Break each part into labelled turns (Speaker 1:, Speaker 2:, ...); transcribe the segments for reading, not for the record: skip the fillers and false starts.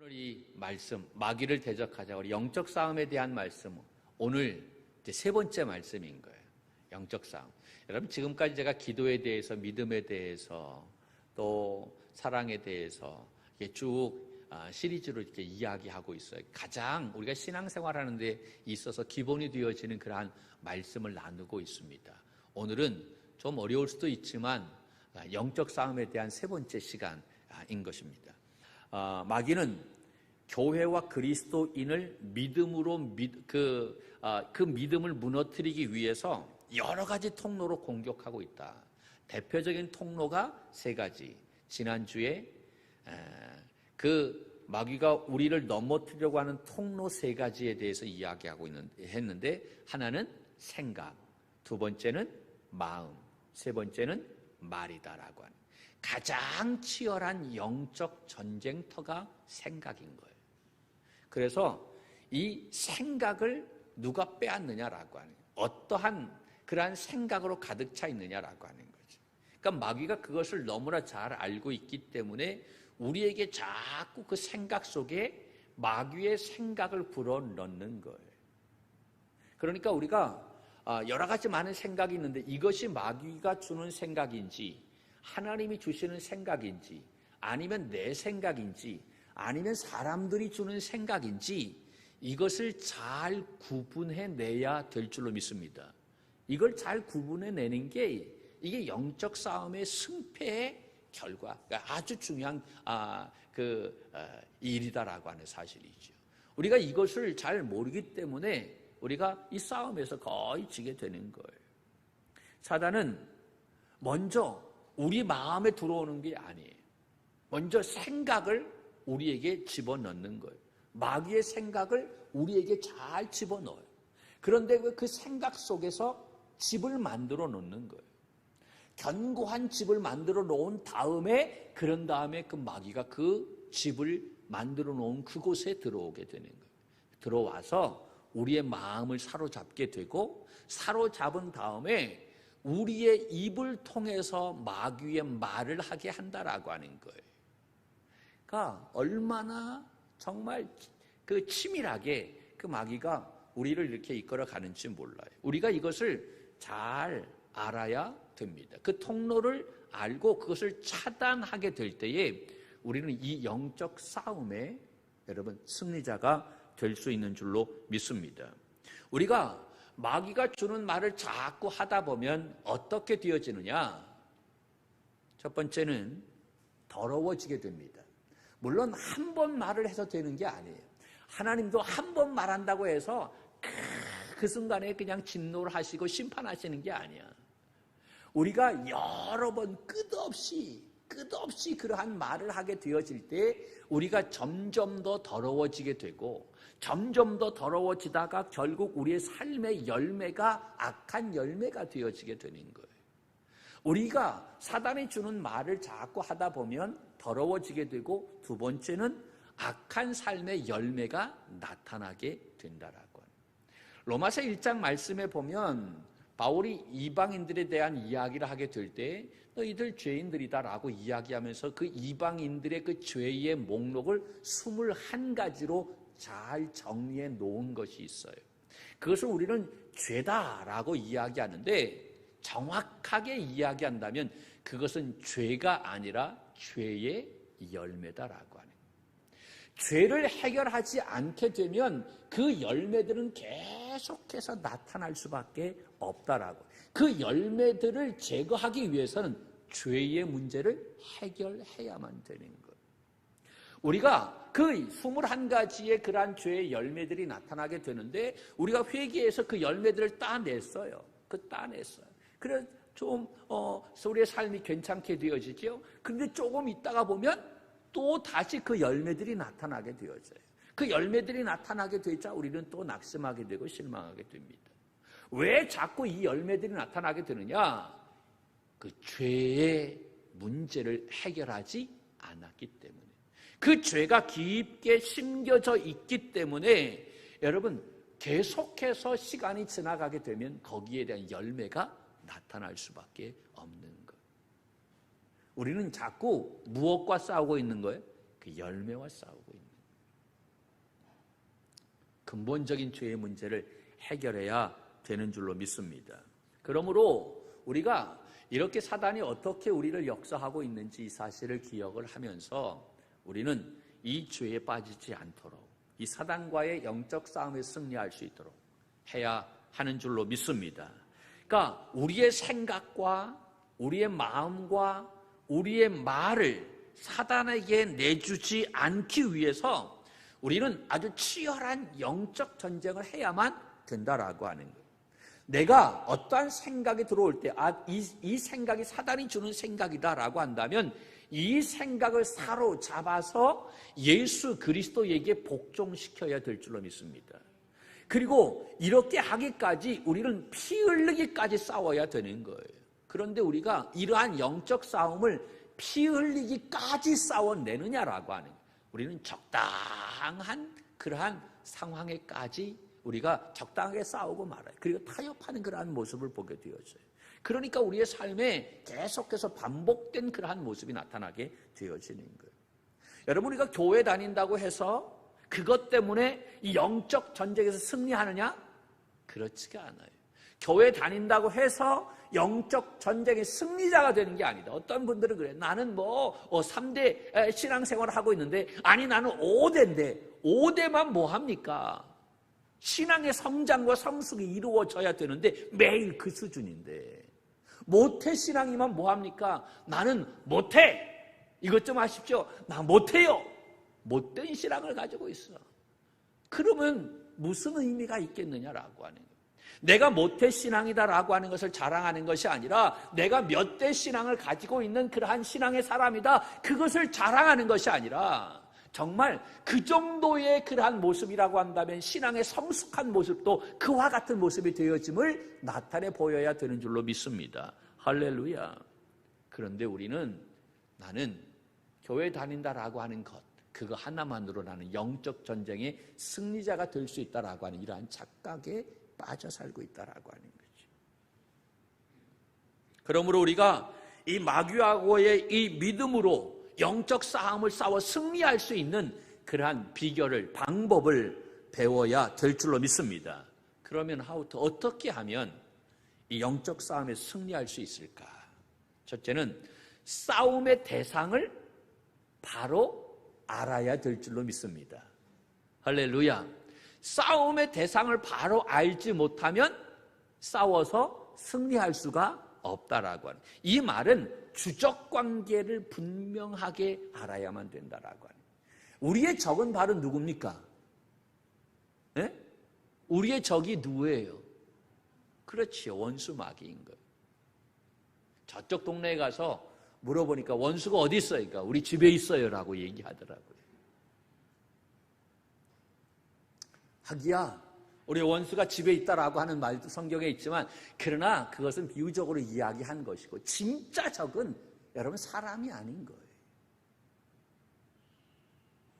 Speaker 1: 오늘 이 말씀, 마귀를 대적하자, 우리 영적 싸움에 대한 말씀, 오늘 이제 세 번째 말씀인 거예요. 영적 싸움. 여러분, 지금까지 제가 기도에 대해서, 믿음에 대해서, 또 사랑에 대해서 이렇게 쭉 시리즈로 이렇게 이야기하고 있어요. 가장 우리가 신앙생활하는 데 있어서 기본이 되어지는 그러한 말씀을 나누고 있습니다. 오늘은 좀 어려울 수도 있지만 영적 싸움에 대한 세 번째 시간인 것입니다. 마귀는 교회와 그리스도인을 믿음으로 그 믿음을 무너뜨리기 위해서 여러 가지 통로로 공격하고 있다. 대표적인 통로가 세 가지. 지난주에 그 마귀가 우리를 넘어뜨리려고 하는 통로 세 가지에 대해서 이야기하고 했는데, 하나는 생각, 두 번째는 마음, 세 번째는 말이다라고 하는 가장 치열한 영적 전쟁터가 생각인 거예요. 그래서 이 생각을 누가 빼앗느냐라고 하는 거예요. 어떠한 그러한 생각으로 가득 차 있느냐라고 하는 거죠. 그러니까 마귀가 그것을 너무나 잘 알고 있기 때문에 우리에게 자꾸 그 생각 속에 마귀의 생각을 불어넣는 거예요. 그러니까 우리가 여러 가지 많은 생각이 있는데 이것이 마귀가 주는 생각인지, 하나님이 주시는 생각인지, 아니면 내 생각인지, 아니면 사람들이 주는 생각인지, 이것을 잘 구분해내야 될 줄로 믿습니다. 이걸 잘 구분해내는 게 이게 영적 싸움의 승패의 결과, 그러니까 아주 중요한 일이다라고 하는 사실이죠. 우리가 이것을 잘 모르기 때문에 우리가 이 싸움에서 거의 지게 되는 거예요. 사단은 먼저 우리 마음에 들어오는 게 아니에요. 먼저 생각을 우리에게 집어넣는 거예요. 마귀의 생각을 우리에게 잘 집어넣어요. 그런데 그 생각 속에서 집을 만들어 놓는 거예요. 견고한 집을 만들어 놓은 다음에, 그런 다음에 그 마귀가 그 집을 만들어 놓은 그곳에 들어오게 되는 거예요. 들어와서 우리의 마음을 사로잡게 되고, 사로잡은 다음에 우리의 입을 통해서 마귀의 말을 하게 한다라고 하는 거예요. 그러니까 얼마나 정말 그 치밀하게 그 마귀가 우리를 이렇게 이끌어 가는지 몰라요. 우리가 이것을 잘 알아야 됩니다. 그 통로를 알고 그것을 차단하게 될 때에 우리는 이 영적 싸움에 여러분 승리자가 될 수 있는 줄로 믿습니다. 우리가 마귀가 주는 말을 자꾸 하다 보면 어떻게 되어지느냐? 첫 번째는 더러워지게 됩니다. 물론 한 번 말을 해서 되는 게 아니에요. 하나님도 한 번 말한다고 해서 그 순간에 그냥 진노를 하시고 심판하시는 게 아니야. 우리가 여러 번 끝없이 그러한 말을 하게 되어질 때 우리가 점점 더 더러워지게 되고, 점점 더 더러워지다가 결국 우리의 삶의 열매가 악한 열매가 되어지게 되는 거예요. 우리가 사단이 주는 말을 자꾸 하다 보면 더러워지게 되고, 두 번째는 악한 삶의 열매가 나타나게 된다라고 합니다. 로마서 1장 말씀에 보면 바울이 이방인들에 대한 이야기를 하게 될 때 너희들 죄인들이다라고 이야기하면서 그 이방인들의 그 죄의 목록을 21가지로 잘 정리해 놓은 것이 있어요. 그것을 우리는 죄다라고 이야기하는데, 정확하게 이야기한다면 그것은 죄가 아니라 죄의 열매다라고 하는 거예요. 죄를 해결하지 않게 되면 그 열매들은 계속해서 나타날 수밖에 없다라고. 그 열매들을 제거하기 위해서는 죄의 문제를 해결해야만 되는 거예요. 우리가 그 21가지의 그러한 죄의 열매들이 나타나게 되는데, 우리가 회개해서 그 열매들을 따냈어요. 따냈어요. 그래서 좀 우리의 삶이 괜찮게 되어지죠. 그런데 조금 있다가 보면 또 다시 그 열매들이 나타나게 되어져요. 그 열매들이 나타나게 되자 우리는 또 낙심하게 되고 실망하게 됩니다. 왜 자꾸 이 열매들이 나타나게 되느냐? 그 죄의 문제를 해결하지 않았기 때문에, 그 죄가 깊게 심겨져 있기 때문에 여러분, 계속해서 시간이 지나가게 되면 거기에 대한 열매가 나타날 수밖에 없는 거예요. 우리는 자꾸 무엇과 싸우고 있는 거예요? 그 열매와 싸우고 있는 거예요. 근본적인 죄의 문제를 해결해야 되는 줄로 믿습니다. 그러므로 우리가 이렇게 사단이 어떻게 우리를 역사하고 있는지 이 사실을 기억을 하면서 우리는 이 죄에 빠지지 않도록 이 사단과의 영적 싸움에 승리할 수 있도록 해야 하는 줄로 믿습니다. 그러니까 우리의 생각과 우리의 마음과 우리의 말을 사단에게 내주지 않기 위해서 우리는 아주 치열한 영적 전쟁을 해야만 된다라고 하는 거예요. 내가 어떠한 생각이 들어올 때 이 생각이 사단이 주는 생각이다라고 한다면 이 생각을 사로잡아서 예수 그리스도에게 복종시켜야 될 줄로 믿습니다. 그리고 이렇게 하기까지 우리는 피 흘리기까지 싸워야 되는 거예요. 그런데 우리가 이러한 영적 싸움을 피 흘리기까지 싸워내느냐라고 하는 거예요. 우리는 적당한 그러한 상황에까지 우리가 적당하게 싸우고 말아요. 그리고 타협하는 그러한 모습을 보게 되었어요. 그러니까 우리의 삶에 계속해서 반복된 그러한 모습이 나타나게 되어지는 거예요. 여러분, 우리가 교회 다닌다고 해서 그것 때문에 이 영적 전쟁에서 승리하느냐? 그렇지가 않아요. 교회 다닌다고 해서 영적 전쟁의 승리자가 되는 게 아니다. 어떤 분들은 그래요. 나는 3대 신앙생활을 하고 있는데, 아니 나는 5대인데 5대만 뭐합니까? 신앙의 성장과 성숙이 이루어져야 되는데 매일 그 수준인데 모태 신앙이면 뭐합니까? 나는 못해. 이것 좀 아십시오. 나 못해요. 못된 신앙을 가지고 있어. 그러면 무슨 의미가 있겠느냐라고 하는 거예요. 내가 모태 신앙이다라고 하는 것을 자랑하는 것이 아니라 내가 몇 대 신앙을 가지고 있는 그러한 신앙의 사람이다, 그것을 자랑하는 것이 아니라 정말 그 정도의 그러한 모습이라고 한다면 신앙의 성숙한 모습도 그와 같은 모습이 되어짐을 나타내 보여야 되는 줄로 믿습니다. 할렐루야. 그런데 우리는 나는 교회 다닌다라고 하는 것, 그거 하나만으로 나는 영적 전쟁의 승리자가 될 수 있다라고 하는 이러한 착각에 빠져 살고 있다라고 하는 거죠. 그러므로 우리가 이 마귀하고의 이 믿음으로 영적 싸움을 싸워 승리할 수 있는 그러한 비결을, 방법을 배워야 될 줄로 믿습니다. 그러면 어떻게 하면 이 영적 싸움에 승리할 수 있을까? 첫째는 싸움의 대상을 바로 알아야 될 줄로 믿습니다. 할렐루야. 싸움의 대상을 바로 알지 못하면 싸워서 승리할 수가 없다라고 하는, 이 말은 주적 관계를 분명하게 알아야만 된다라고 하는. 우리의 적은 바로 누굽니까? 네? 우리의 적이 누구예요? 그렇지요, 원수 마귀인 거예요. 저쪽 동네에 가서 물어보니까 원수가 어디 있어요? 그러니까 우리 집에 있어요 라고 얘기하더라고요. 하기야 우리 원수가 집에 있다라고 하는 말도 성경에 있지만, 그러나 그것은 비유적으로 이야기한 것이고 진짜 적은 여러분 사람이 아닌 거예요.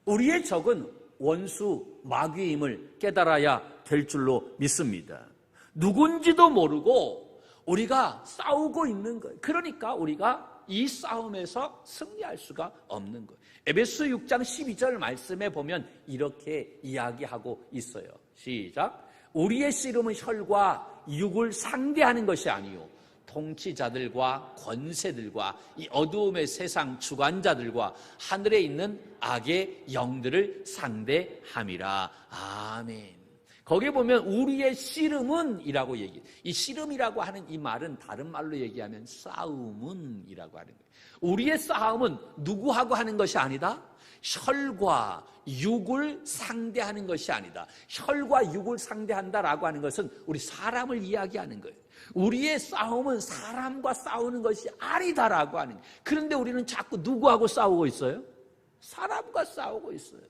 Speaker 1: 우리의 적은 원수 마귀임을 깨달아야 될 줄로 믿습니다. 누군지도 모르고 우리가 싸우고 있는 거예요. 그러니까 우리가 이 싸움에서 승리할 수가 없는 거예요. 에베소 6장 12절 말씀에 보면 이렇게 이야기하고 있어요. 시작. 우리의 씨름은 혈과 육을 상대하는 것이 아니요 통치자들과 권세들과 이 어두움의 세상 주관자들과 하늘에 있는 악의 영들을 상대함이라. 아멘. 거기에 보면 우리의 씨름은 이라고 얘기해요. 이 씨름이라고 하는 이 말은 다른 말로 얘기하면 싸움은 이라고 하는 거예요. 우리의 싸움은 누구하고 하는 것이 아니다? 혈과 육을 상대하는 것이 아니다. 혈과 육을 상대한다라고 하는 것은 우리 사람을 이야기하는 거예요. 우리의 싸움은 사람과 싸우는 것이 아니다라고 하는 거예요. 그런데 우리는 자꾸 누구하고 싸우고 있어요? 사람과 싸우고 있어요.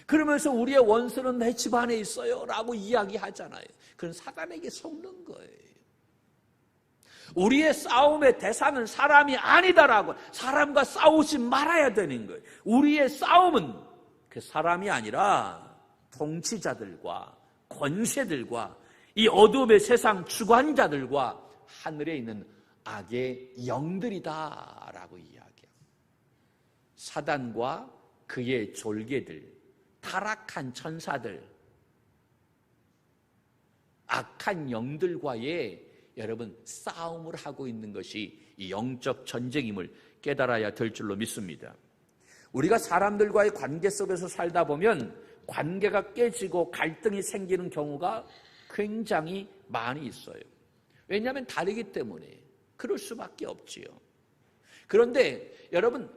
Speaker 1: 그러면서 우리의 원수는 내 집안에 있어요 라고 이야기하잖아요. 그건 사단에게 속는 거예요. 우리의 싸움의 대상은 사람이 아니다라고, 사람과 싸우지 말아야 되는 거예요. 우리의 싸움은 그 사람이 아니라 통치자들과 권세들과 이 어둠의 세상 주관자들과 하늘에 있는 악의 영들이다라고 이야기합니다. 사단과 그의 졸개들, 타락한 천사들, 악한 영들과의 여러분 싸움을 하고 있는 것이 이 영적 전쟁임을 깨달아야 될 줄로 믿습니다. 우리가 사람들과의 관계 속에서 살다 보면 관계가 깨지고 갈등이 생기는 경우가 굉장히 많이 있어요. 왜냐하면 다르기 때문에 그럴 수밖에 없지요. 그런데 여러분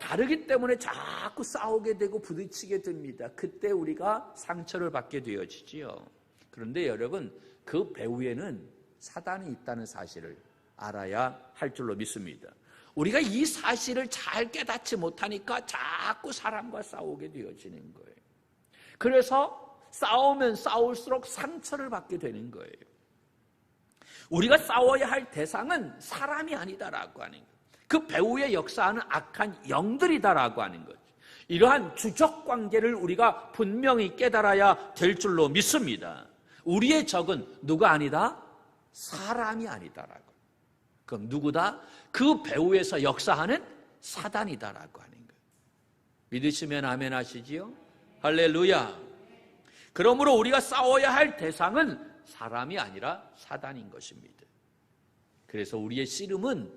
Speaker 1: 다르기 때문에 자꾸 싸우게 되고 부딪히게 됩니다. 그때 우리가 상처를 받게 되어지지요. 그런데 여러분 그 배후에는 사단이 있다는 사실을 알아야 할 줄로 믿습니다. 우리가 이 사실을 잘 깨닫지 못하니까 자꾸 사람과 싸우게 되어지는 거예요. 그래서 싸우면 싸울수록 상처를 받게 되는 거예요. 우리가 싸워야 할 대상은 사람이 아니다라고 하는 거예요. 그 배후에 역사하는 악한 영들이다라고 하는 거죠. 이러한 주적 관계를 우리가 분명히 깨달아야 될 줄로 믿습니다. 우리의 적은 누가 아니다? 사람이 아니다라고. 그럼 누구다? 그 배후에서 역사하는 사단이다라고 하는 거예요. 믿으시면 아멘 하시지요? 할렐루야. 그러므로 우리가 싸워야 할 대상은 사람이 아니라 사단인 것입니다. 그래서 우리의 씨름은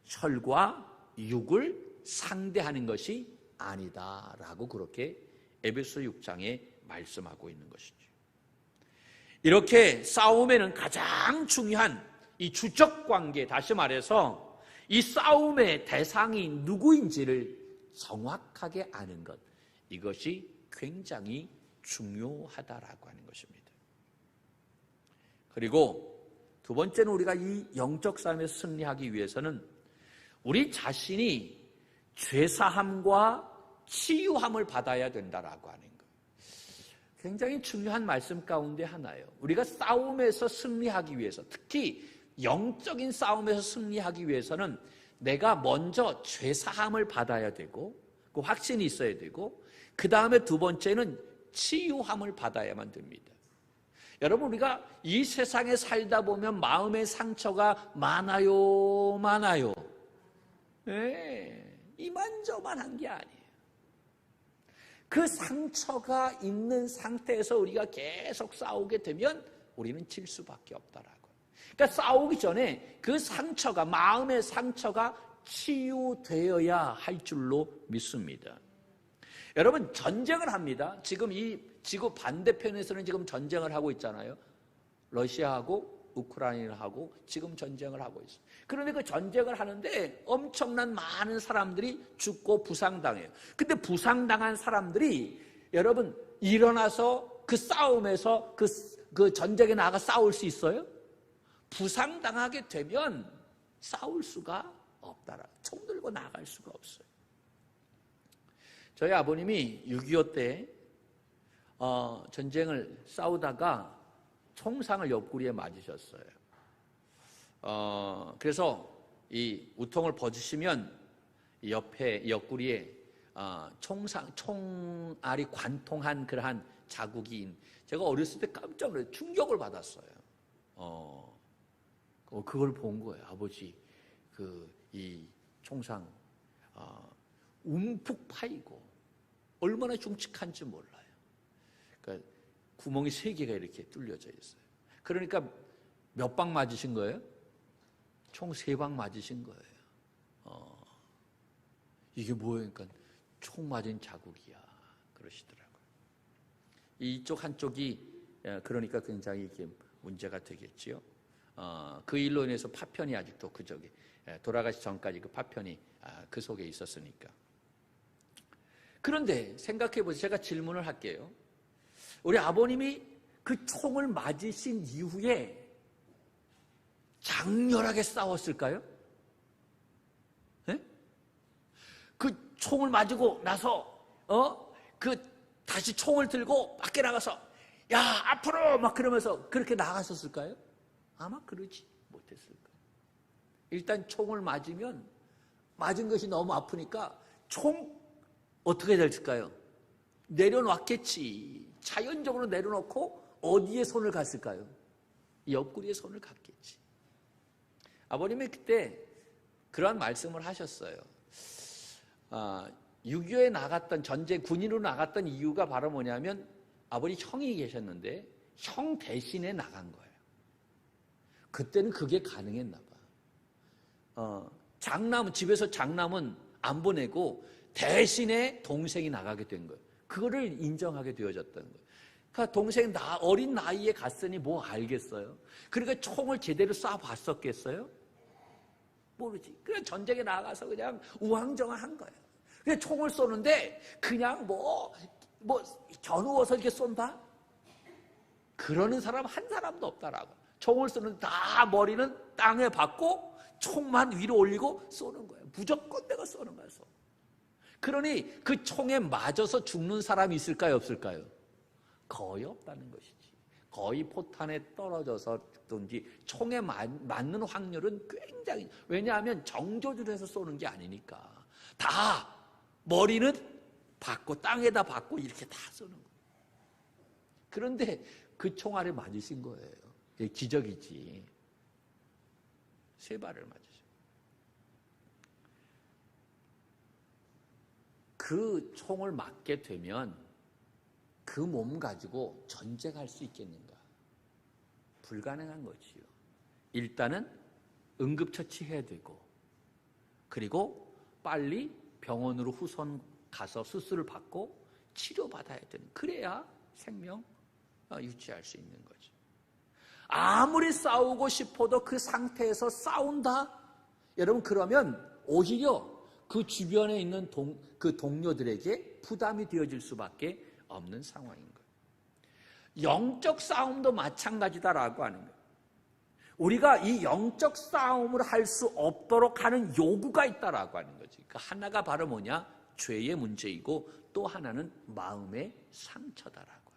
Speaker 1: 혈과 육을 상대하는 것이 아니다라고 그렇게 에베소 6장에 말씀하고 있는 것이죠. 이렇게 싸움에는 가장 중요한 이 주적 관계, 다시 말해서 이 싸움의 대상이 누구인지를 정확하게 아는 것, 이것이 굉장히 중요하다라고 하는 것입니다. 그리고 두 번째는 우리가 이 영적 싸움에서 승리하기 위해서는 우리 자신이 죄사함과 치유함을 받아야 된다라고 하는 것. 굉장히 중요한 말씀 가운데 하나예요. 우리가 싸움에서 승리하기 위해서, 특히 영적인 싸움에서 승리하기 위해서는 내가 먼저 죄사함을 받아야 되고 그 확신이 있어야 되고 그 다음에 두 번째는 치유함을 받아야만 됩니다. 여러분 우리가 이 세상에 살다 보면 마음의 상처가 많아요. 네, 이만저만한 게 아니에요. 그 상처가 있는 상태에서 우리가 계속 싸우게 되면 우리는 질 수밖에 없다라고. 그러니까 싸우기 전에 그 상처가, 마음의 상처가 치유되어야 할 줄로 믿습니다. 여러분 전쟁을 합니다. 지금 이 지구 반대편에서는 지금 전쟁을 하고 있잖아요. 러시아하고 우크라이나하고 지금 전쟁을 하고 있어요. 그런데 그 전쟁을 하는데 엄청난 많은 사람들이 죽고 부상당해요. 근데 부상당한 사람들이 여러분 일어나서 그 싸움에서 그 전쟁에 나가 싸울 수 있어요? 부상당하게 되면 싸울 수가 없다라. 총 들고 나갈 수가 없어요. 저희 아버님이 6.25 때 전쟁을 싸우다가 총상을 옆구리에 맞으셨어요. 그래서 이 우통을 벗으시면 옆에 옆구리에 총알이 관통한 그러한 자국이, 제가 어렸을 때 깜짝 놀라서 충격을 받았어요. 그걸 본 거예요. 아버지 이 총상 움푹 파이고 얼마나 흉측한지 몰라요. 그러니까 구멍이 3개가 이렇게 뚫려져 있어요. 그러니까 몇 방 맞으신 거예요? 총 3방 맞으신 거예요. 이게 뭐예요? 그러니까 총 맞은 자국이야. 그러시더라고요. 이쪽 한쪽이 그러니까 굉장히 이게 문제가 되겠지요. 그 일로 인해서 파편이 아직도 그쪽에 돌아가시 전까지 그 파편이 그 속에 있었으니까. 그런데 생각해 보세요. 제가 질문을 할게요. 우리 아버님이 그 총을 맞으신 이후에 장렬하게 싸웠을까요? 네? 그 총을 맞고 나서 다시 총을 들고 밖에 나가서 야 앞으로 막 그러면서 그렇게 나갔었을까요? 아마 그러지 못했을 거예요. 일단 총을 맞으면 맞은 것이 너무 아프니까 총 어떻게 될까요? 내려놨겠지. 자연적으로 내려놓고 어디에 손을 갔을까요? 옆구리에 손을 갔겠지. 아버님이 그때 그러한 말씀을 하셨어요. 6.25에 나갔던 전쟁 군인으로 나갔던 이유가 바로 뭐냐면 아버지 형이 계셨는데 형 대신에 나간 거예요. 그때는 그게 가능했나 봐. 집에서 장남은 안 보내고 대신에 동생이 나가게 된 거예요. 그거를 인정하게 되어졌던 거예요. 그러니까 동생 어린 나이에 갔으니 뭐 알겠어요? 그러니까 총을 제대로 쏴봤었겠어요? 모르지. 그냥 전쟁에 나가서 그냥 우왕좌왕한 거예요. 그냥 총을 쏘는데 그냥 뭐 겨누어서 이렇게 쏜다? 그러는 사람 한 사람도 없다라고. 총을 쏘는 다 머리는 땅에 박고 총만 위로 올리고 쏘는 거예요. 무조건 내가 쏘는 거예요. 그러니 그 총에 맞아서 죽는 사람이 있을까요? 없을까요? 거의 없다는 것이지. 거의 포탄에 떨어져서 죽든지 총에 맞는 확률은 굉장히, 왜냐하면 정조준해서 쏘는 게 아니니까. 다 머리는 박고 땅에다 박고 이렇게 다 쏘는 거예요. 그런데 그 총알에 맞으신 거예요. 기적이지. 3발을 맞으신. 그 총을 맞게 되면 그 몸 가지고 전쟁할 수 있겠는가? 불가능한 거지요. 일단은 응급처치해야 되고, 그리고 빨리 병원으로 후선 가서 수술을 받고 치료받아야 되는, 그래야 생명 유지할 수 있는 거죠. 아무리 싸우고 싶어도 그 상태에서 싸운다? 여러분, 그러면 오히려 그 주변에 있는 그 동료들에게 부담이 되어질 수밖에 없는 상황인 거예요. 영적 싸움도 마찬가지다라고 하는 거예요. 우리가 이 영적 싸움을 할 수 없도록 하는 요구가 있다라고 하는 거지. 그 하나가 바로 뭐냐? 죄의 문제이고 또 하나는 마음의 상처다라고.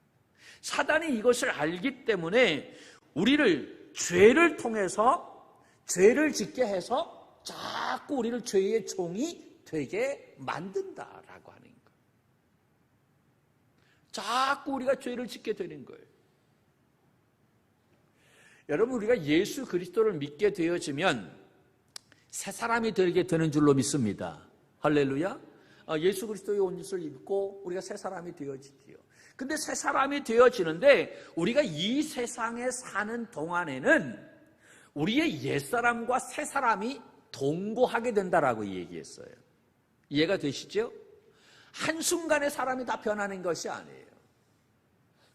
Speaker 1: 사단이 이것을 알기 때문에 우리를 죄를 통해서 죄를 짓게 해서 자꾸 우리를 죄의 종이 되게 만든다라고 하는 거예요. 자꾸 우리가 죄를 짓게 되는 거예요. 여러분, 우리가 예수 그리스도를 믿게 되어지면 새 사람이 되게 되는 줄로 믿습니다. 할렐루야. 예수 그리스도의 온유를 입고 우리가 새 사람이 되어지지요. 근데 새 사람이 되어지는데 우리가 이 세상에 사는 동안에는 우리의 옛사람과 새 사람이 동거하게 된다라고 얘기했어요. 이해가 되시죠? 한순간에 사람이 다 변하는 것이 아니에요.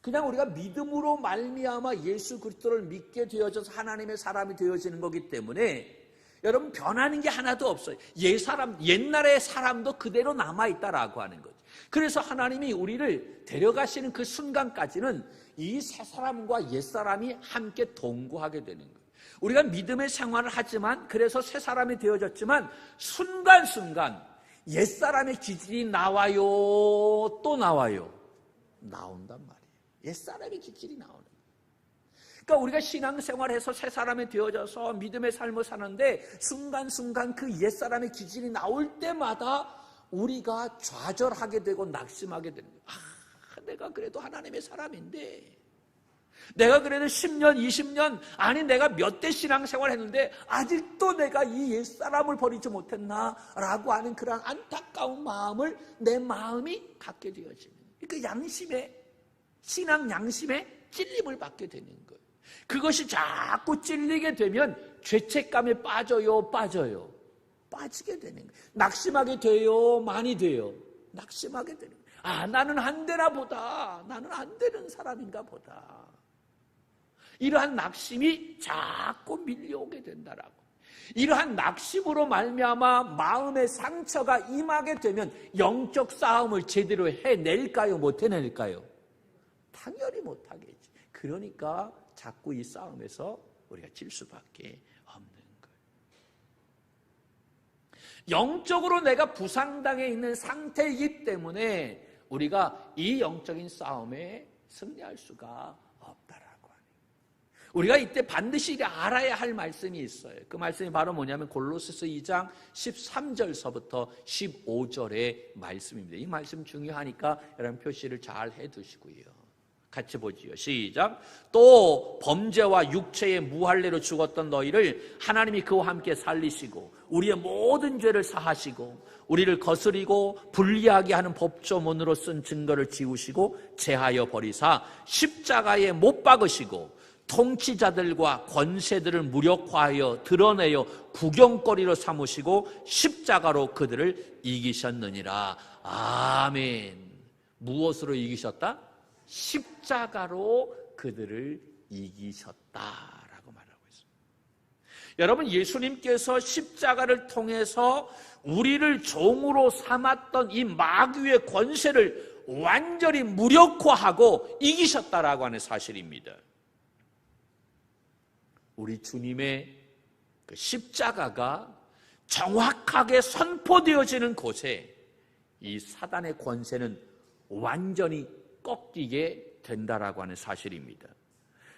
Speaker 1: 그냥 우리가 믿음으로 말미암아 예수 그리스도를 믿게 되어져서 하나님의 사람이 되어지는 거기 때문에 여러분, 변하는 게 하나도 없어요. 옛날의 사람도 그대로 남아있다라고 하는 거죠. 그래서 하나님이 우리를 데려가시는 그 순간까지는 이 새 사람과 옛 사람이 함께 동거하게 되는 거예요. 우리가 믿음의 생활을 하지만, 그래서 새 사람이 되어졌지만 순간순간 옛 사람의 기질이 나와요, 또 나와요. 나온단 말이에요. 옛 사람의 기질이 나오는 거예요. 그러니까 우리가 신앙생활해서 새 사람이 되어져서 믿음의 삶을 사는데 순간순간 그 옛사람의 기질이 나올 때마다 우리가 좌절하게 되고 낙심하게 되는 거예요. 내가 그래도 하나님의 사람인데, 내가 그래도 10년, 20년, 아니 내가 몇 대 신앙생활 했는데 아직도 내가 이 옛사람을 버리지 못했나? 라고 하는 그런 안타까운 마음을 내 마음이 갖게 되어지는, 그러니까 신앙 양심에 찔림을 받게 되는 거예요. 그것이 자꾸 찔리게 되면 죄책감에 빠져요? 빠지게 되는 거예요. 낙심하게 돼요? 많이 돼요? 낙심하게 되는 거예요. 나는 안 되나 보다. 나는 안 되는 사람인가 보다. 이러한 낙심이 자꾸 밀려오게 된다라고. 이러한 낙심으로 말미암아 마음의 상처가 임하게 되면 영적 싸움을 제대로 해낼까요? 못 해낼까요? 당연히 못하겠지. 그러니까 자꾸 이 싸움에서 우리가 질 수밖에 없는 거예요. 영적으로 내가 부상당해 있는 상태이기 때문에 우리가 이 영적인 싸움에 승리할 수가 없다라고 하는 거예요. 우리가 이때 반드시 알아야 할 말씀이 있어요. 그 말씀이 바로 뭐냐면 골로새서 2장 13절서부터 15절의 말씀입니다. 이 말씀 중요하니까 여러분 표시를 잘 해두시고요. 같이 보지요. 시작. 또 범죄와 육체의 무할례로 죽었던 너희를 하나님이 그와 함께 살리시고 우리의 모든 죄를 사하시고 우리를 거스리고 불리하게 하는 법조문으로 쓴 증거를 지우시고 제하여 버리사 십자가에 못 박으시고 통치자들과 권세들을 무력화하여 드러내어 구경거리로 삼으시고 십자가로 그들을 이기셨느니라. 아멘. 무엇으로 이기셨다? 십자가로 그들을 이기셨다라고 말하고 있습니다. 여러분, 예수님께서 십자가를 통해서 우리를 종으로 삼았던 이 마귀의 권세를 완전히 무력화하고 이기셨다라고 하는 사실입니다. 우리 주님의 그 십자가가 정확하게 선포되어지는 곳에 이 사단의 권세는 완전히 꺾이게 된다라고 하는 사실입니다.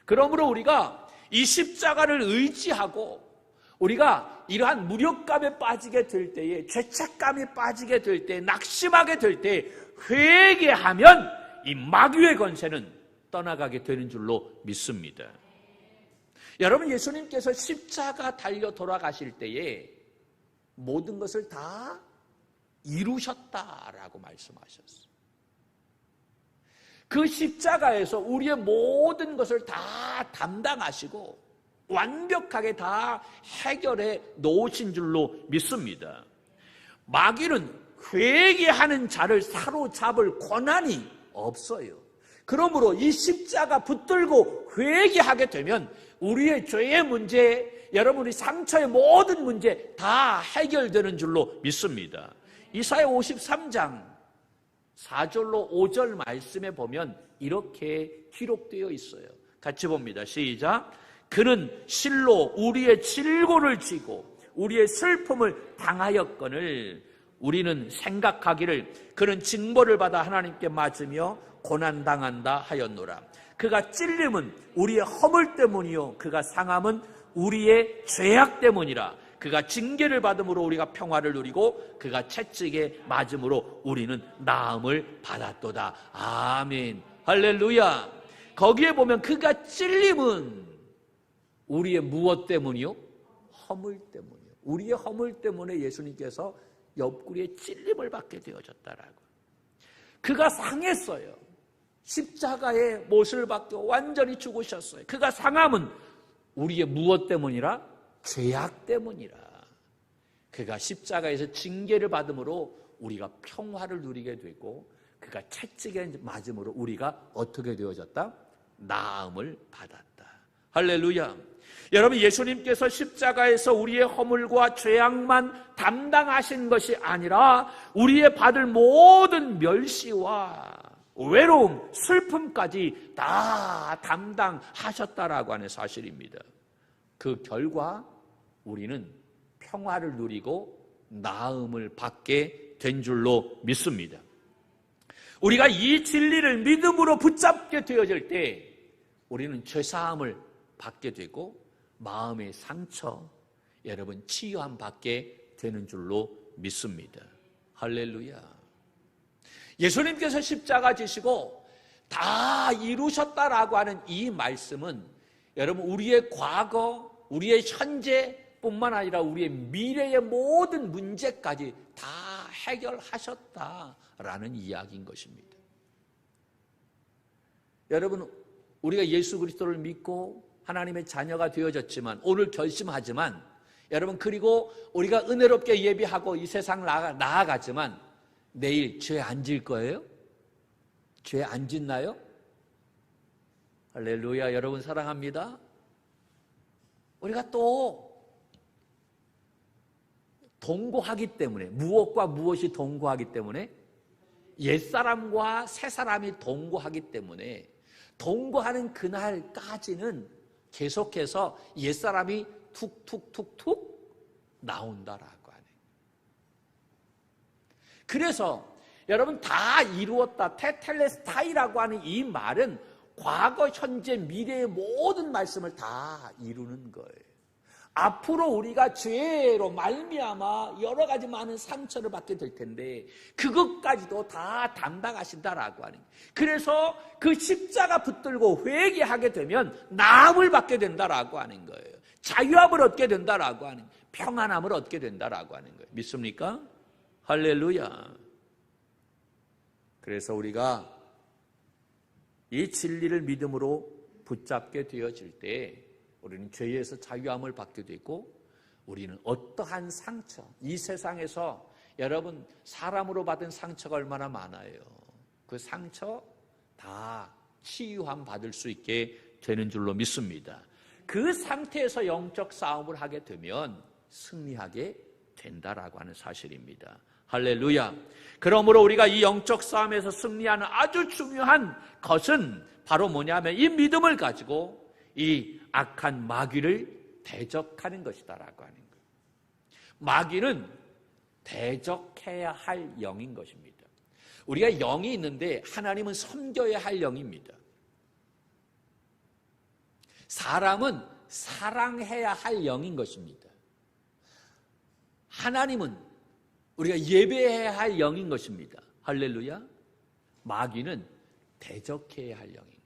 Speaker 1: 그러므로 우리가 이 십자가를 의지하고 우리가 이러한 무력감에 빠지게 될 때에, 죄책감에 빠지게 될 때, 낙심하게 될 때 회개하면 이 마귀의 권세는 떠나가게 되는 줄로 믿습니다. 여러분, 예수님께서 십자가 달려 돌아가실 때에 모든 것을 다 이루셨다라고 말씀하셨어요. 그 십자가에서 우리의 모든 것을 다 담당하시고 완벽하게 다 해결해 놓으신 줄로 믿습니다. 마귀는 회개하는 자를 사로잡을 권한이 없어요. 그러므로 이 십자가 붙들고 회개하게 되면 우리의 죄의 문제, 여러분의 상처의 모든 문제 다 해결되는 줄로 믿습니다. 이사야 53장 4절로 5절 말씀에 보면 이렇게 기록되어 있어요. 같이 봅니다. 시작. 그는 실로 우리의 질고를 지고 우리의 슬픔을 당하였거늘 우리는 생각하기를 그는 징벌을 받아 하나님께 맞으며 고난당한다 하였노라. 그가 찔림은 우리의 허물 때문이요 그가 상함은 우리의 죄악 때문이라. 그가 징계를 받음으로 우리가 평화를 누리고 그가 채찍에 맞음으로 우리는 나음을 받았도다. 아멘. 할렐루야. 거기에 보면 그가 찔림은 우리의 무엇 때문이요? 허물 때문이요. 우리의 허물 때문에 예수님께서 옆구리에 찔림을 받게 되어졌다라고. 그가 상했어요. 십자가에 못을 박혀 완전히 죽으셨어요. 그가 상함은 우리의 무엇 때문이라? 죄악 때문이라. 그가 십자가에서 징계를 받음으로 우리가 평화를 누리게 되고 그가 채찍에 맞음으로 우리가 어떻게 되어졌다? 나음을 받았다. 할렐루야. 여러분, 예수님께서 십자가에서 우리의 허물과 죄악만 담당하신 것이 아니라 우리의 받을 모든 멸시와 외로움, 슬픔까지 다 담당하셨다라고 하는 사실입니다. 그 결과 우리는 평화를 누리고 나음을 받게 된 줄로 믿습니다. 우리가 이 진리를 믿음으로 붙잡게 되어질 때 우리는 죄사함을 받게 되고 마음의 상처, 여러분 치유함 받게 되는 줄로 믿습니다. 할렐루야. 예수님께서 십자가 지시고 다 이루셨다라고 하는 이 말씀은 여러분 우리의 과거, 우리의 현재뿐만 아니라 우리의 미래의 모든 문제까지 다 해결하셨다라는 이야기인 것입니다. 여러분, 우리가 예수 그리스도를 믿고 하나님의 자녀가 되어졌지만 오늘 결심하지만 여러분, 그리고 우리가 은혜롭게 예비하고 이 세상 나아가지만 내일 죄 안 질 거예요? 죄 안 짓나요? 할렐루야. 여러분 사랑합니다. 우리가 또 동거하기 때문에, 무엇과 무엇이 동거하기 때문에, 옛사람과 새사람이 동거하기 때문에 동거하는 그날까지는 계속해서 옛사람이 툭툭툭툭 나온다라고 하네. 그래서 여러분 다 이루었다, 테텔레스타이라고 하는 이 말은 과거, 현재, 미래의 모든 말씀을 다 이루는 거예요. 앞으로 우리가 죄로 말미암아 여러 가지 많은 상처를 받게 될 텐데 그것까지도 다 담당하신다라고 하는 거예요. 그래서 그 십자가 붙들고 회개하게 되면 나음을 받게 된다라고 하는 거예요. 자유함을 얻게 된다라고 하는 거예요. 평안함을 얻게 된다라고 하는 거예요. 믿습니까? 할렐루야. 그래서 우리가 이 진리를 믿음으로 붙잡게 되어질 때 우리는 죄에서 자유함을 받게 되고 우리는 어떠한 상처, 이 세상에서 여러분 사람으로 받은 상처가 얼마나 많아요. 그 상처 다 치유함 받을 수 있게 되는 줄로 믿습니다. 그 상태에서 영적 싸움을 하게 되면 승리하게 된다라고 하는 사실입니다. 할렐루야. 그러므로 우리가 이 영적 싸움에서 승리하는 아주 중요한 것은 바로 뭐냐면 이 믿음을 가지고 이 악한 마귀를 대적하는 것이다라고 하는 거예요. 마귀는 대적해야 할 영인 것입니다. 우리가 영이 있는데 하나님은 섬겨야 할 영입니다. 사람은 사랑해야 할 영인 것입니다. 하나님은 우리가 예배해야 할 영인 것입니다. 할렐루야. 마귀는 대적해야 할 영인 거예요.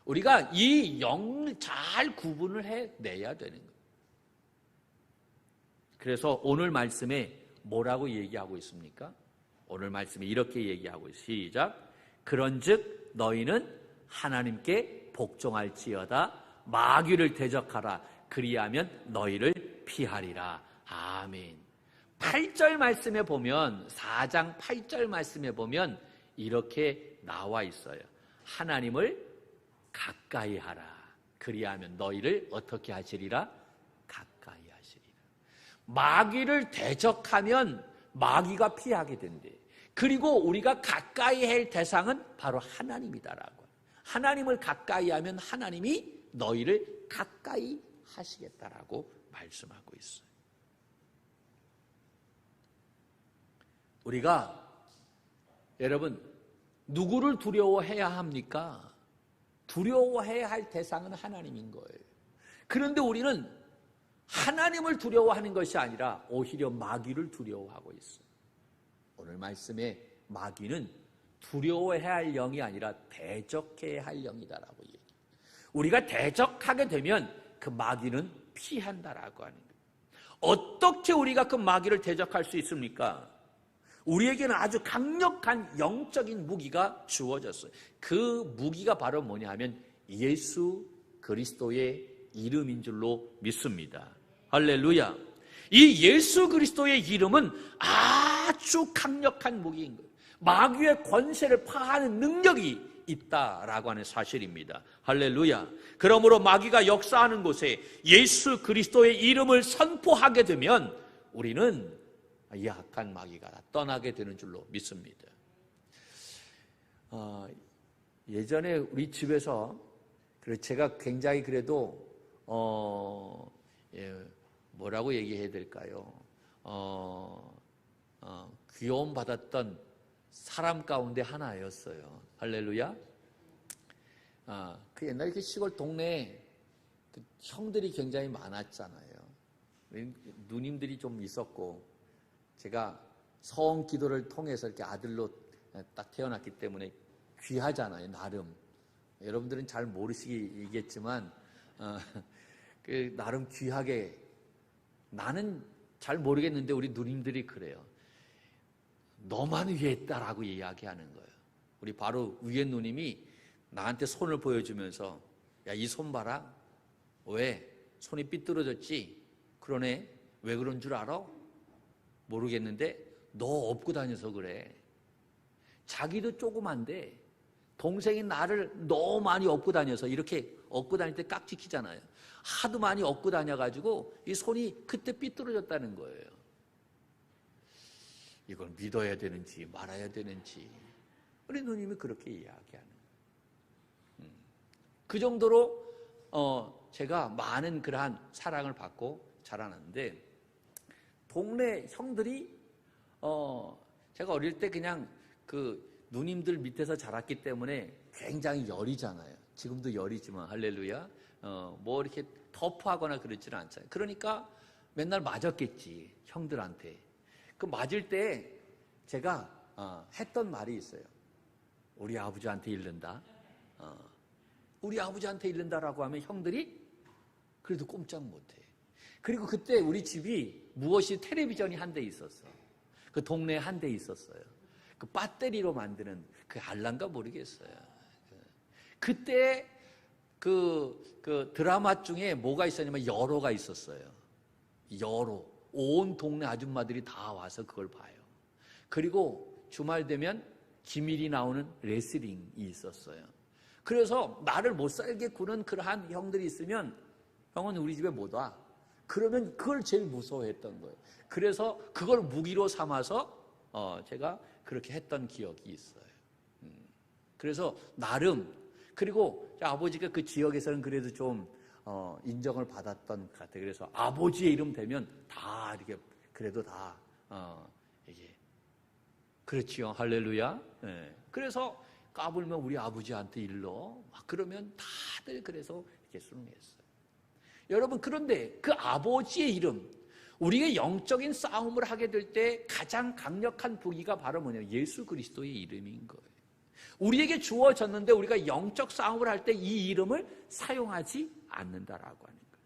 Speaker 1: 우리가 이 영을 잘 구분을 해내야 되는 거예요. 그래서 오늘 말씀에 뭐라고 얘기하고 있습니까? 오늘 말씀에 이렇게 얘기하고 있어요. 시작. 그런즉 너희는 하나님께 복종할지어다. 마귀를 대적하라. 그리하면 너희를 피하리라. 아멘. 8절 말씀에 보면 4장 8절 말씀에 보면 이렇게 나와 있어요. 하나님을 가까이 하라. 그리하면 너희를 어떻게 하시리라? 가까이 하시리라. 마귀를 대적하면 마귀가 피하게 된대. 그리고 우리가 가까이 할 대상은 바로 하나님이다라고. 하나님을 가까이 하면 하나님이 너희를 가까이 하시겠다라고 말씀하고 있어요. 우리가 여러분 누구를 두려워해야 합니까? 두려워해야 할 대상은 하나님인 거예요. 그런데 우리는 하나님을 두려워하는 것이 아니라 오히려 마귀를 두려워하고 있어요. 오늘 말씀에 마귀는 두려워해야 할 영이 아니라 대적해야 할 영이다라고 얘기해요. 우리가 대적하게 되면 그 마귀는 피한다라고 하는 거예요. 어떻게 우리가 그 마귀를 대적할 수 있습니까? 우리에게는 아주 강력한 영적인 무기가 주어졌어요. 그 무기가 바로 뭐냐 하면 예수 그리스도의 이름인 줄로 믿습니다. 할렐루야. 이 예수 그리스도의 이름은 아주 강력한 무기인 거예요. 마귀의 권세를 파하는 능력이 있다라고 하는 사실입니다. 할렐루야. 그러므로 마귀가 역사하는 곳에 예수 그리스도의 이름을 선포하게 되면 우리는 이 악한 마귀가 떠나게 되는 줄로 믿습니다. 예전에 우리 집에서 제가 굉장히 그래도 뭐라고 얘기해야 될까요? 귀여움 받았던 사람 가운데 하나였어요. 할렐루야. 그 옛날에 그 시골 동네에 그 형들이 굉장히 많았잖아요. 누님들이 좀 있었고, 제가 성 기도를 통해서 이렇게 아들로 딱 태어났기 때문에 귀하잖아요, 나름. 여러분들은 잘 모르시겠지만, 그 나름 귀하게, 나는 잘 모르겠는데 우리 누님들이 그래요. 너만 위했다라고 이야기하는 거예요. 우리 바로 위에 누님이 나한테 손을 보여주면서, 야, 이 손 봐라. 왜? 손이 삐뚤어졌지? 그러네. 왜 그런 줄 알아? 모르겠는데 너 업고 다녀서 그래. 자기도 조그만데 동생이 나를 너무 많이 업고 다녀서, 이렇게 업고 다닐 때 깍지 키잖아요. 하도 많이 업고 다녀가지고 이 손이 그때 삐뚤어졌다는 거예요. 이걸 믿어야 되는지 말아야 되는지 우리 누님이 그렇게 이야기하는. 그 정도로 제가 많은 그러한 사랑을 받고 자라났는데, 동네 형들이 제가 어릴 때 그냥 그 누님들 밑에서 자랐기 때문에 굉장히 여리잖아요. 지금도 열이지만 할렐루야. 뭐 이렇게 터프하거나 그러지는 않잖아요. 그러니까 맨날 맞았겠지, 형들한테. 그 맞을 때 제가 했던 말이 있어요. 우리 아버지한테 잃는다. 우리 아버지한테 잃는다라고 하면 형들이 그래도 꼼짝 못해. 그리고 그때 우리 집이 무엇이 텔레비전이 한 대 있었어. 그 동네에 한 대 있었어요. 그 배터리로 만드는 그 알란가 모르겠어요. 그때 그 드라마 중에 뭐가 있었냐면 여로가 있었어요. 여로. 온 동네 아줌마들이 다 와서 그걸 봐요. 그리고 주말 되면 기밀이 나오는 레슬링이 있었어요. 그래서 나를 못 살게 구는 그러한 형들이 있으면 형은 우리 집에 못 와. 그러면 그걸 제일 무서워했던 거예요. 그래서 그걸 무기로 삼아서 제가 그렇게 했던 기억이 있어요. 그래서 나름, 그리고 아버지가 그 지역에서는 그래도 좀 인정을 받았던 것 같아요. 그래서 아버지의 이름 되면 다 이렇게 그래도 다 이게 그렇지요. 할렐루야. 네. 그래서 까불면 우리 아버지한테 일러 막 그러면 다들 그래서 이렇게 순응했어요. 여러분, 그런데 그 아버지의 이름, 우리가 영적인 싸움을 하게 될 때 가장 강력한武기가 바로 뭐냐면 예수 그리스도의 이름인 거예요. 우리에게 주어졌는데 우리가 영적 싸움을 할 때 이 이름을 사용하지 않는다라고 하는 거죠.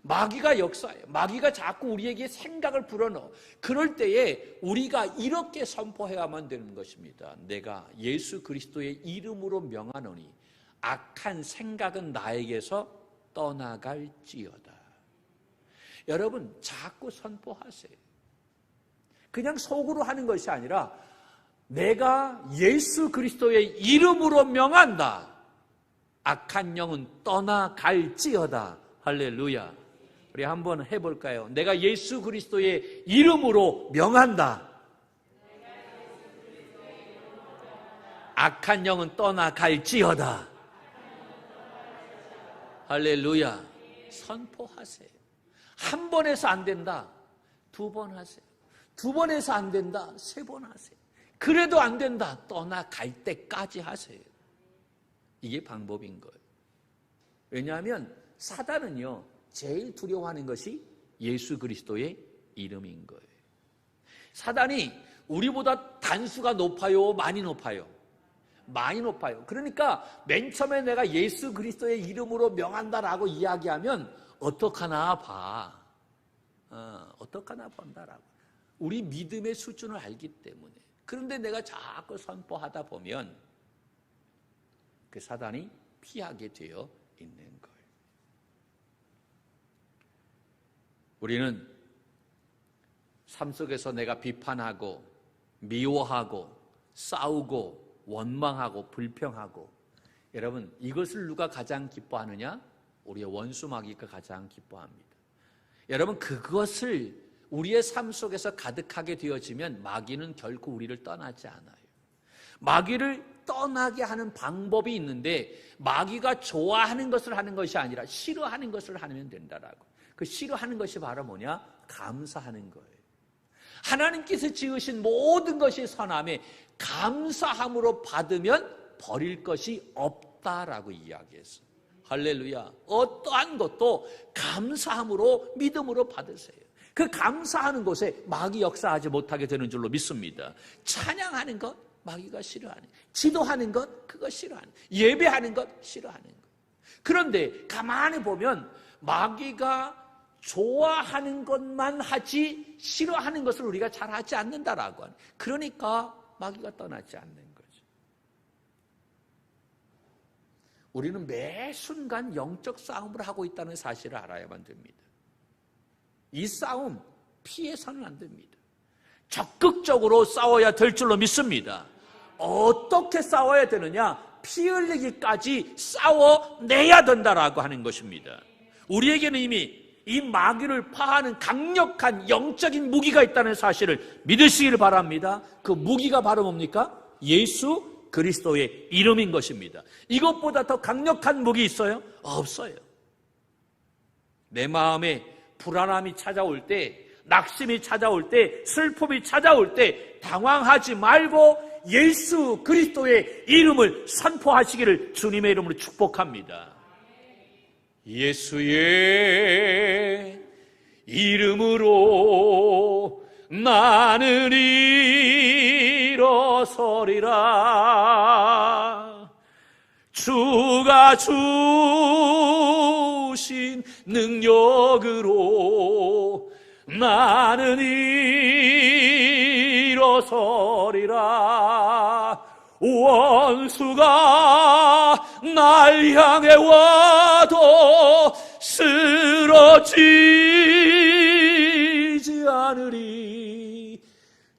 Speaker 1: 마귀가 역사해요. 마귀가 자꾸 우리에게 생각을 불어넣어. 그럴 때에 우리가 이렇게 선포해야만 되는 것입니다. 내가 예수 그리스도의 이름으로 명하노니 악한 생각은 나에게서 떠나갈지어다. 여러분, 자꾸 선포하세요. 그냥 속으로 하는 것이 아니라 내가 예수 그리스도의 이름으로 명한다. 악한 영은 떠나갈지어다. 할렐루야. 우리 한번 해볼까요? 내가 예수 그리스도의 이름으로 명한다. 악한 영은 떠나갈지어다. 할렐루야. 선포하세요. 한 번 해서 안 된다. 2번 하세요. 2번 해서 안 된다. 3번 하세요. 그래도 안 된다. 떠나갈 때까지 하세요. 이게 방법인 거예요. 왜냐하면 사단은요, 제일 두려워하는 것이 예수 그리스도의 이름인 거예요. 사단이 우리보다 단수가 높아요? 많이 높아요? 많이 높아요. 그러니까 맨 처음에 내가 예수 그리스도의 이름으로 명한다라고 이야기하면 어떡하나 봐. 어떡하나 본다라고. 우리 믿음의 수준을 알기 때문에. 그런데 내가 자꾸 선포하다 보면 그 사단이 피하게 되어 있는 거예요. 우리는 삶 속에서 내가 비판하고 미워하고 싸우고 원망하고 불평하고, 여러분, 이것을 누가 가장 기뻐하느냐? 우리의 원수 마귀가 가장 기뻐합니다. 여러분, 그것을 우리의 삶 속에서 가득하게 되어지면 마귀는 결코 우리를 떠나지 않아요. 마귀를 떠나게 하는 방법이 있는데, 마귀가 좋아하는 것을 하는 것이 아니라 싫어하는 것을 하면 된다라고. 그 싫어하는 것이 바로 뭐냐? 감사하는 거예요. 하나님께서 지으신 모든 것이 선함에 감사함으로 받으면 버릴 것이 없다라고 이야기했어요. 할렐루야. 어떠한 것도 감사함으로, 믿음으로 받으세요. 그 감사하는 곳에 마귀 역사하지 못하게 되는 줄로 믿습니다. 찬양하는 것, 마귀가 싫어하는 것. 지도하는 것, 그거 싫어하는 것. 예배하는 것, 싫어하는 것. 그런데 가만히 보면 마귀가 좋아하는 것만 하지 싫어하는 것을 우리가 잘 하지 않는다라고 하는. 그러니까 마귀가 떠나지 않는 거죠. 우리는 매 순간 영적 싸움을 하고 있다는 사실을 알아야만 됩니다. 이 싸움 피해서는 안 됩니다. 적극적으로 싸워야 될 줄로 믿습니다. 어떻게 싸워야 되느냐? 피 흘리기까지 싸워내야 된다라고 하는 것입니다. 우리에게는 이미 이 마귀를 파하는 강력한 영적인 무기가 있다는 사실을 믿으시길 바랍니다. 그 무기가 바로 뭡니까? 예수 그리스도의 이름인 것입니다. 이것보다 더 강력한 무기 있어요? 없어요. 내 마음에 불안함이 찾아올 때, 낙심이 찾아올 때, 슬픔이 찾아올 때 당황하지 말고 예수 그리스도의 이름을 선포하시기를 주님의 이름으로 축복합니다. 예수의 이름으로 나는 일어서리라. 주가 주신 능력으로 나는 일어서리라. 원수가 날 향해 와도 쓰러지지 않으리.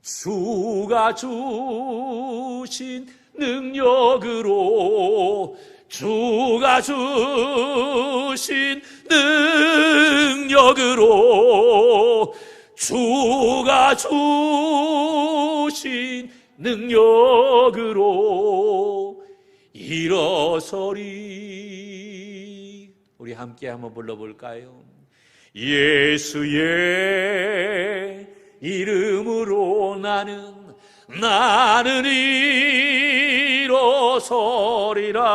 Speaker 1: 주가 주신 능력으로, 주가 주신 능력으로, 주가 주신 능력으로 일어서리. 우리 함께 한번 불러볼까요? 예수의 이름으로 나는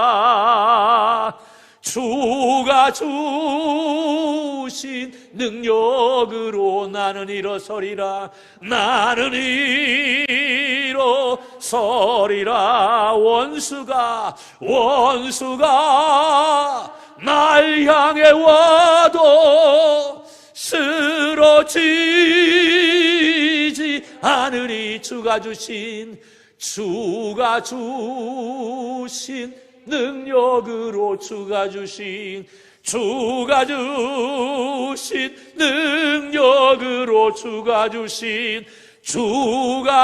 Speaker 1: 일어서리라. 주가 주신 능력으로 나는 일어서리라. 나는 일어서리라. 원수가 날 향해 와도 쓰러지지 않으리. 주가 주신 능력으로, 주가 주신 능력으로, 주가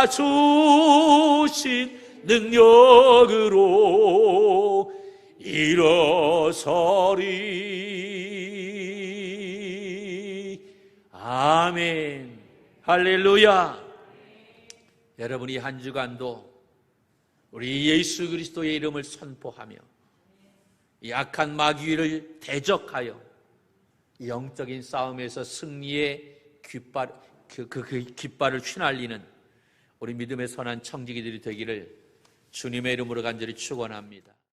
Speaker 1: 주신 능력으로 일어서리. 아멘. 할렐루야. 여러분, 이 한 주간도 우리 예수 그리스도의 이름을 선포하며 이 악한 마귀를 대적하여 영적인 싸움에서 승리의 깃발을 휘날리는 우리 믿음의 선한 청지기들이 되기를 주님의 이름으로 간절히 축원합니다.